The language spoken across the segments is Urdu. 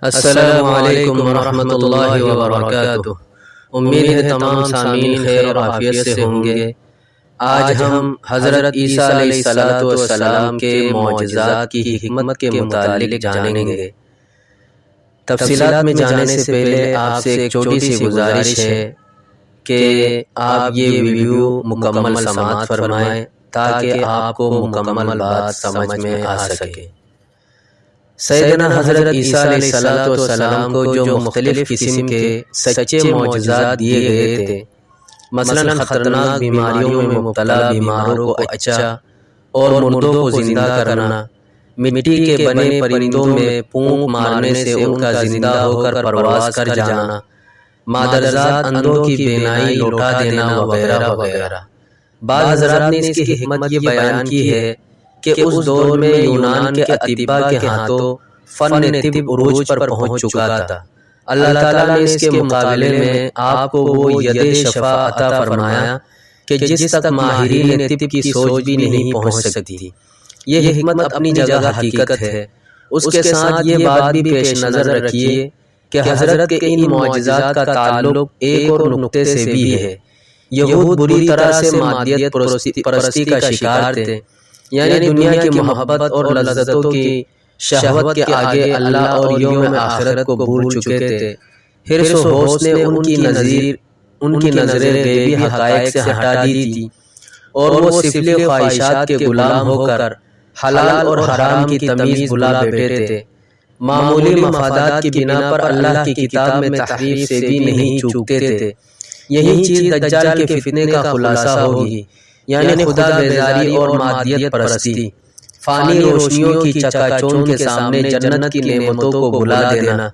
السلام علیکم ورحمۃ اللہ وبرکاتہ۔ امید ہے تمام سامعین خیر اور عافیت سے ہوں گے۔ آج ہم حضرت عیسیٰ علیہ السلام کے معجزات کی حکمت کے متعلق جانیں گے۔ تفصیلات میں جانے سے پہلے آپ سے ایک چھوٹی سی گزارش ہے کہ آپ یہ ویڈیو مکمل سماعت فرمائیں تاکہ آپ کو مکمل بات سمجھ میں آ سکے۔ سیدنا حضرت عیسیٰ علیہ السلام کو جو مختلف قسم کے سچے معجزات دیے گئے تھے، مثلاً خطرناک بیماریوں میں مبتلا بیماروں کو اچھا اور مردوں کو زندہ کرنا، مٹی کے بنے پرندوں میں پونک مارنے سے ان کا زندہ ہو کر پرواز کر جانا، مادرزاد اندھوں کی بینائی لوٹا دینا وغیرہ وغیرہ۔ بعض حضرات نے اس کی حکمت یہ بیان کی ہے کہ اس دور میں یونان کے اطباء کے ہاتھوں فن طب عروج پر پہنچ چکا تھا۔ اللہ تعالیٰ نے اس کے مقابلے میں آپ کو وہ ید شفا عطا فرمایا کہ جس تک ماہرین طب کی سوچ بھی نہیں پہنچ سکتی تھی۔ یہ حکمت اپنی جگہ حقیقت ہے۔ اس کے ساتھ یہ بات بھی پیش نظر رکھیے کہ حضرت کے ان معجزات کا تعلق ایک اور نقطے سے بھی ہے۔ یہود بری طرح سے مادیت پرستی کا شکار تھے، یعنی دنیا کی محبت اور لذتوں کی شہوت کے آگے اللہ اور یوم آخرت کو بھول چکے تھے۔ حرص و حوث نے ان کی نظریں غیبی حقائق سے ہٹا دی تھی اور وہ سفلی خواہشات کے غلام ہو کر حلال اور حرام کی تمیز بھلا بیٹھے تھے۔ معمولی مفادات کی بنا پر اللہ کی کتاب میں تحریف سے بھی نہیں چوکتے تھے۔ یہی چیز دجال کے فتنے کا خلاصہ ہوگی، یعنی خدا بیزاری اور مادیت پرستی، فانی روشنیوں کی چکا چوند کے سامنے جنت کی نعمتوں کو بھلا دینا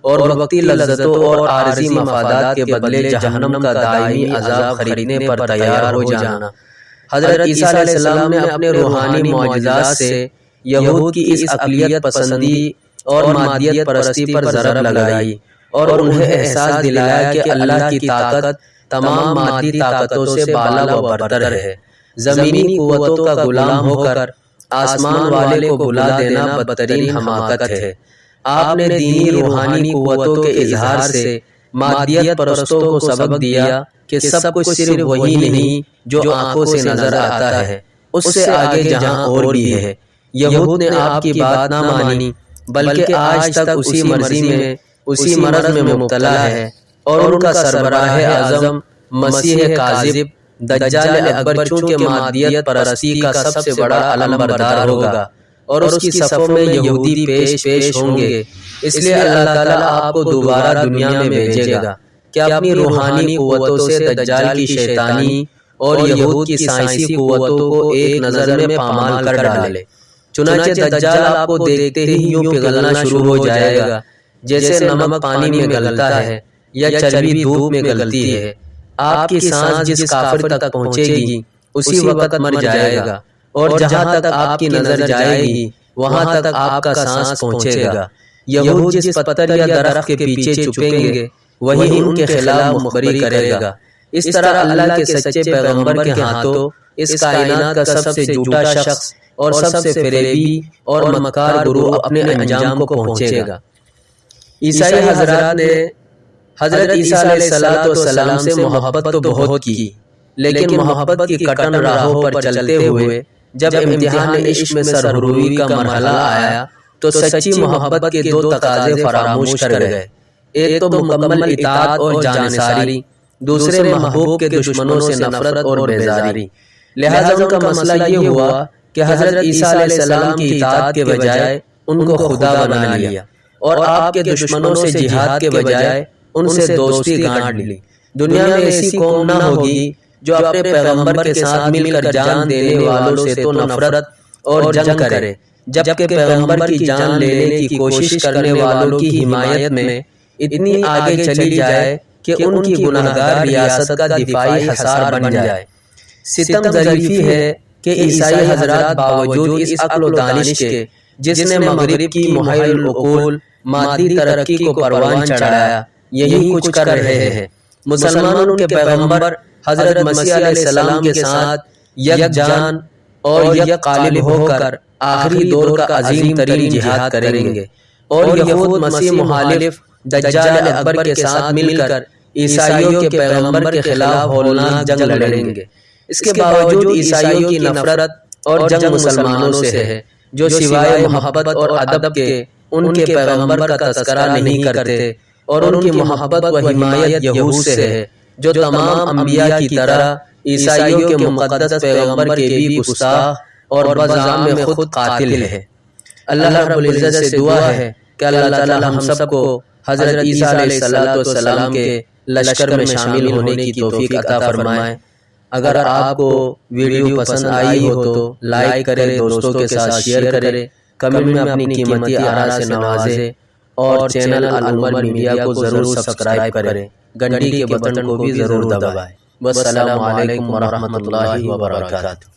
اور وقتی لذتوں اور عارضی مفادات کے بدلے جہنم کا دائمی عذاب خریدنے پر تیار ہو جانا۔ حضرت عیسیٰ علیہ السلام نے اپنے روحانی معجزات سے یہود کی اس عقلیت پسندی اور مادیت پرستی پر ضرب لگائی اور انہیں احساس دلایا کہ اللہ کی طاقت تمام مادی طاقتوں سے بالا و برتر ہے۔ زمینی قوتوں کا غلام ہو کر آسمان والے کو بھلا دینا بدترین حماقت ہے۔ آپ نے دینی روحانی قوتوں کے اظہار سے مادیت پرستوں کو سبق دیا کہ سب کچھ صرف وہی نہیں جو آنکھوں سے نظر آتا ہے، اس سے آگے جہاں اور بھی ہے۔ یہود نے آپ کی بات نہ مانی بلکہ آج تک اسی مرضی میں، اسی مرض میں مبتلا ہے اور ان کا سربراہ اعظم مسیح کاذب دجال اکبر چونکہ مادیت پرستی کا سب سے بڑا علم بردار ہوگا اور اس کی صفوں میں یہودی پیش ہوں گے، اس لیے اللہ تعالیٰ آپ کو دوبارہ دنیا میں بھیجے گا کہ اپنی روحانی قوتوں سے دجال کی شیطانی اور یہود کی سائنسی قوتوں کو ایک نظر میں پامال کر ڈالے۔ چنانچہ دجال آپ کو دیکھتے ہی یوں پگھلنا شروع ہو جائے گا جیسے نمک پانی میں گلتا ہے یا چربی دھوپ میں گلتی ہے۔ آپ کی سانس جس کافر تک پہنچے گی اسی وقت مر جائے گا، اور جہاں تک آپ کی نظر جائے گی وہاں تک آپ کا سانس پہنچے گا۔ یہود جس پتھر یا درخت کے پیچھے چھپیں گے وہی ان کے خلاف مخبری کرے گا۔ اس طرح اللہ کے سچے پیغمبر کے ہاتھوں اس کائنات کا سب سے جھوٹا شخص اور سب سے فریبی اور مکار گروہ اپنے انجام کو پہنچے گا۔ عیسائی حضرات نے حضرت عیسیٰ علیہ السلام سے محبت تو بہت کی، لیکن محبت کی کٹن راہوں پر چلتے ہوئے جب امتحان عشق میں سربروئی کا مرحلہ آیا تو سچی محبت کے دو تقاضے فراموش کر گئے۔ ایک تو مکمل اطاعت اور جانثاری، دوسرے محبوب کے دشمنوں سے نفرت اور بیزاری۔ لہذا ان کا مسئلہ یہ ہوا کہ حضرت عیسیٰ علیہ السلام کی اطاعت کے بجائے ان کو خدا بنا لیا اور آپ کے دشمنوں سے جہاد کے بجائے ان سے دوستی گانٹ لی۔ دنیا میں ایسی قوم نہ ہوگی جو اپنے پیغمبر کے ساتھ مل کر جان دینے والوں سے تو نفرت اور جنگ کرے، جبکہ پیغمبر کی جان لینے کی کوشش کرنے والوں کی حمایت میں اتنی آگے چلی جائے کہ ان کی گناہگار ریاست کا دفاعی حصار بن جائے۔ ستم ظریفی ہے کہ عیسائی حضرات باوجود اس عقل و دانش کے جس نے مغرب کی محیل العقول مادی ترقی کو پروان چڑھایا یہی کچھ کر رہے ہیں۔ مسلمانوں کے پیغمبر حضرت مسیح علیہ السلام کے ساتھ یک جان اور یک قالب ہو کر آخری دور کا عظیم ترین جہاد کریں گے اور یہود مسیح مخالف دجال اکبر کے ساتھ مل کر عیسائیوں کے پیغمبر کے خلاف ہولناک جنگ لڑیں گے۔ اس کے باوجود عیسائیوں کی نفرت اور جنگ مسلمانوں سے ہے، جو سوائے محبت اور ادب کے ان کے پیغمبر کا تذکرہ نہیں کرتے، اور ان کی محبت و حمایت یہود سے ہے، جو تمام انبیاء کی طرح عیسائیوں کے مقدس پیغمبر کے بھی گستاخ اور بزعم میں خود قاتل ہے۔ اللہ رب العزت سے دعا ہے کہ اللہ تعالی ہم سب کو حضرت عیسیٰ علیہ السلام کے لشکر میں شامل ہونے کی توفیق عطا فرمائے۔ اگر آپ کو ویڈیو پسند آئی ہو تو لائک کریں، دوستوں کے ساتھ شیئر کریں، کمنٹ میں اپنی قیمتی آراء سے نوازیں، اور چینل العمر میڈیا کو ضرور سبسکرائب کریں، گھنٹی کے بٹن کو بھی ضرور دبائیں۔ والسلام علیکم ورحمۃ اللہ وبرکاتہ۔